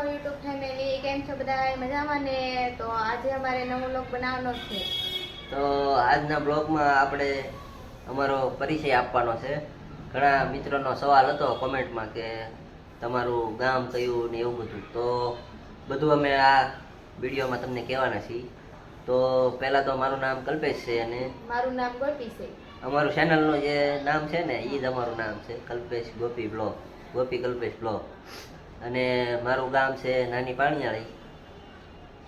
YouTube family, કેમ છો બધા? મજામાં ને? તો આજે અમારે નવો વ્લોગ બનાવવાનો છે. તો આજના બ્લોગમાં આપણે અમારો પરિચય આપવાનો છે. ઘણા મિત્રોનો સવાલ હતો કોમેન્ટમાં કે તમારું ગામ કયું ને એવું બધું, તો બધું અમે આ વિડીયોમાં તમને કહેવાના છીએ. તો પહેલાં તો મારું નામ કલ્પેશ છે અને મારું નામ ગોપી છે. અમારું ચેનલનું જે નામ છે ને એ જ અમારું નામ છે, કલ્પેશ ગોપી બ્લોગ, ગોપી કલ્પેશ બ્લોગ. અને મારું ગામ છે નાની પાણીયાળી.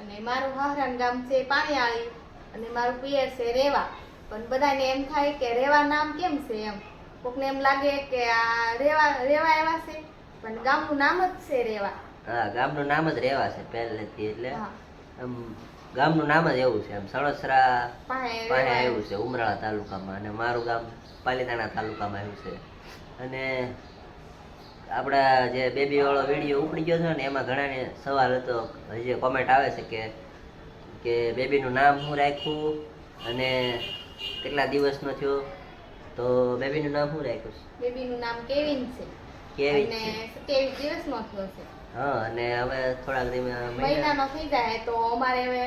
અને મારું હાહરાન ગામ છે પાણીયાળી અને મારું પિયર છે રેવા. પણ બધાને એમ થાય કે રેવા નામ કેમ છે એમ. કોકને એમ લાગે કે આ રેવા રેવા એવા છે, પણ ગામનું નામ જ છે રેવા. હા, ગામનું નામ જ રેવા છે પહેલેથી, એટલે આમ ગામનું નામ જ એવું છે. આમ સણોસરા પાસે આવ્યું છે ઉમરાળા તાલુકામાં, અને મારું ગામ પાલીતાણા તાલુકામાં આવ્યું છે. અને આપણા જે બેબી વાળો વિડીયો ઉપડી ગયો છે ને, એમાં ઘણાને સવાલ હતો, હજી કોમેન્ટ આવે છે કે બેબીનું નામ શું રાખ્યું અને કેટલા દિવસનો થયો. તો બેબીનું નામ શું રાખ્યું છે? બેબીનું નામ કેવિન છે. કેવિન અને છે. 27 દિવસનો થયો છે. હા, અને હવે થોડાક મહિનાનો થઈ જાય તો અમારે હવે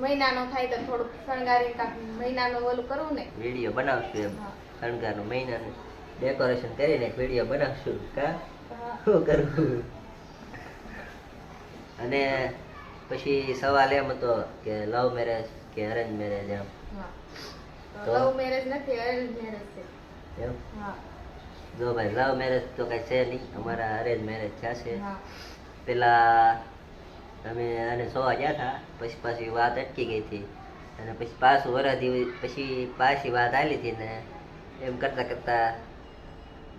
મહિનાનો થાય તો થોડુંક શણગારી મહિનાનું ઓલું કરવું ને, વિડીયો બનાવશું એમ. શણગારનું મહિનાનું ડેકોરેશન કરીને એક વિડીયો બનાવશું. કા શું કરવું? અને પછી સવાલ એમ હતો કે લવ મેરેજ કે અરેન્જ મેરેજ એમ. તો લવ મેરેજ નથી, અરેન્જ મેરેજ છે. એમ? હા. જો ભાઈ, લવ મેરેજ તો કઈ છે નહીં, અમારા અરેન્જ મેરેજ છે. હા. પેલા અમે આને સોવા ગયા હતા, પછી પાછી વાત અટકી ગઈ હતી, અને પછી પાછું વરાથી પછી પાછી વાત આવેલી હતી ને એમ કરતા કરતા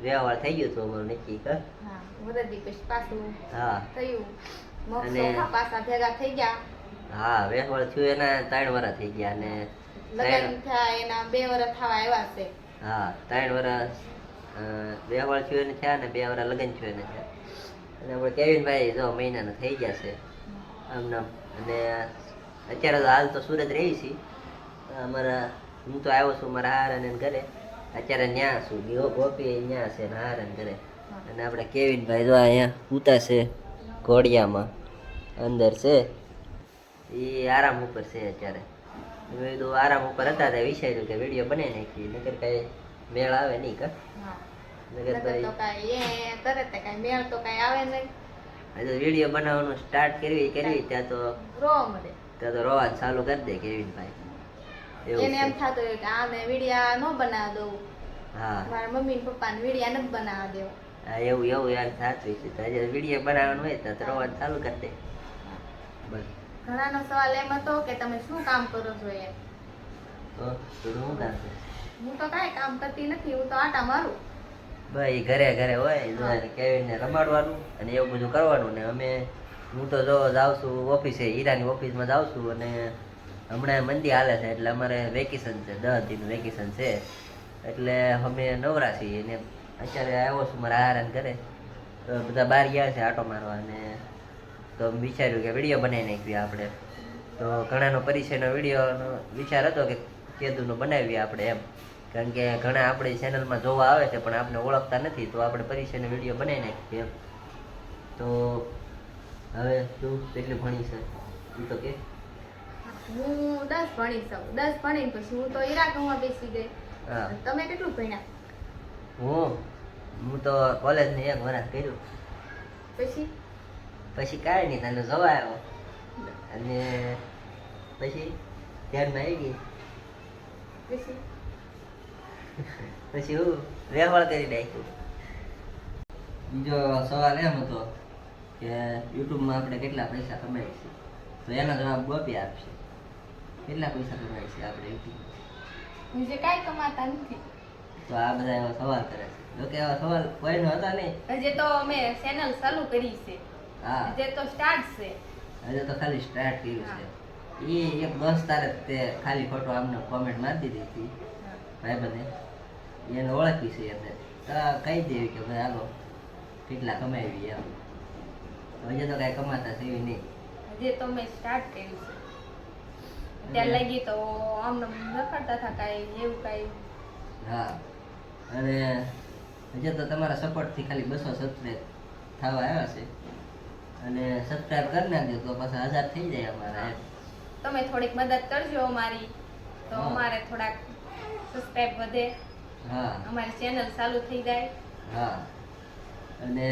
વ્યવહાર થઈ ગયું હતું અમારું નક્કી. હા, વરદી પછી પાછું હા થયું. અને પાછા ભેગા થઈ ગયા. હા, વ્યવહાર થયું એના 3 વર્ષ થઈ ગયા, અને લગ્ન થયા એના 2 વર્ષ થવા આવ્યા છે. હા, 3 વર્ષ વ્યવહાર થયું એને થયા, ને 2 વર્ષ લગ્ન થયું એને થયા. અને આપણે કેવિનભાઈ જો મહિનાના થઈ ગયા છે આમ નામ. અને અત્યારે તો હાલ તો સુરત રહી છીએ. અમારા હું તો આવ્યો છું મારા હારાને ઘરે, અત્યારે ન્યા છું. ગોપી ન્યા છે ને હારાને ઘરે. અને આપણે કેવિનભાઈ જો અહીંયા ઉતા છે ઘોડિયામાં અંદર છે, એ આરામ ઉપર છે અત્યારે. મેં કીધું આરામ ઉપર હતા ત્યારે વિચાર્યું કે વિડીયો બનાવી નાખી, નકર કઈ મેળ આવે નહીં. કા વિડીયો બનાવવાનું સ્ટાર્ટ કરવી ત્યાં તો રોવા ચાલુ કરી દે કેવિનભાઈ. એને એમ થતું હોય કે આને વિડીયા ન બનાવ દઉં. હા, મારા મમ્મી ને પપ્પા ને વિડીયા નથી બનાવવા દેવા. હા, એવું યાર થતું છે. વિડીયો બનાવવાનું હોય તો રોવા ચાલુ કરી દે. બસ. ઘણાનો સવાલ એમ હતો કે તમે શું કામ કરો છો એમ. હું તો કાંઈ કામ કરતી નથી, હું તો આટા મારું. ભાઈ ઘરે ઘરે હોય કેવિનને રમાડવાનું અને એવું બધું કરવાનું. ને હું તો જો જાઉં છું ઓફિસે, હીરાની ઓફિસમાં જાઉં છું. અને હમણાં મંદી હાલે છે એટલે અમારે વેકેશન છે, 10 દિનનું વેકેશન છે, એટલે અમે નવરા છીએ. અને અત્યારે આવ્યો છું મારા હારાને ઘરે, તો બધા બહાર ગયા છે આટો મારવા. અને તો વિચાર્યું કે વિડીયો બનાવી નાખીએ આપણે. તો ઘણાનો પરિચયનો વિડીયોનો વિચાર હતો કે કેદુનો બનાવીએ આપણે એમ, કારણ કે ઘણા આપણી ચેનલમાં જોવા આવે છે પણ આપણે ઓળખતા નથી, તો આપણે પરિચયનો વિડીયો બનાવી નાખીએ એમ. તો હવે તું કેટલી ભણી છે તું તો કે? હું 10 ભણી છું. 10 ભણીને પછી હું તો ઈરાકમાં બેસી ગઈ. તમે કેટલું ભણ્યા? હું તો કોલેજની 1 વર્ષ કર્યું. પછી કાંઈ નહીં, તને જોવા આવ્યો અને પછી ધ્યાનમાં આવી ગઈ. પછી હું વ્યવહાર કરી નાખ્યું. બીજો સવાલ એમ હતો કે યુટ્યુબમાં આપણે કેટલા પૈસા કમાઈએ છીએ, તો એનો જવાબ ગોપી આપશે. કેટલા પૈસા કમાઈએ છીએ આપણે યુટ્યુબમાં? જે કાંઈ કમાતા નથી. તો આ બધા એવા સવાલ કરે છે. જોકે એવા સવાલ કોઈનો હતા નહીં. હજી તો અમે ચેનલ ચાલુ કરી છે. હા, હજી તો સ્ટાર્ટ છે. હજી તો ખાલી સ્ટાર્ટ કર્યું છે. એ એક દોસ્તારે તે ખાલી ખોટો આમને કોમેન્ટ મારી દીધી હતી ભાઈબંધે, એને ઓળખી છે એને, તો કહી દેવી કે ભાઈ હાલો કેટલા કમાવી એમ. હજી તો કાંઈ કમાતા છે એવી નહીં. હજી તો મેં સ્ટાર્ટ કર્યું છે. ત્યાં લાગી તો આમને રખડતા હતા કાંઈ એવું કાંઈ. હા, અને હજી તો તમારા સપોર્ટથી ખાલી 200 સબસ્ક્રાઈબ થવા આવ્યા છે. અને સબસ્ક્રાઇબ કરી નાખજો તો પાછા 1000 થઈ જાય અમારા એમ. તમે થોડીક મદદ કરજો અમારી, તો હા. અમારે થોડાક સબસ્ક્રાઇબ વધે, હા અમારી ચેનલ ચાલુ થઈ જાય. હા અને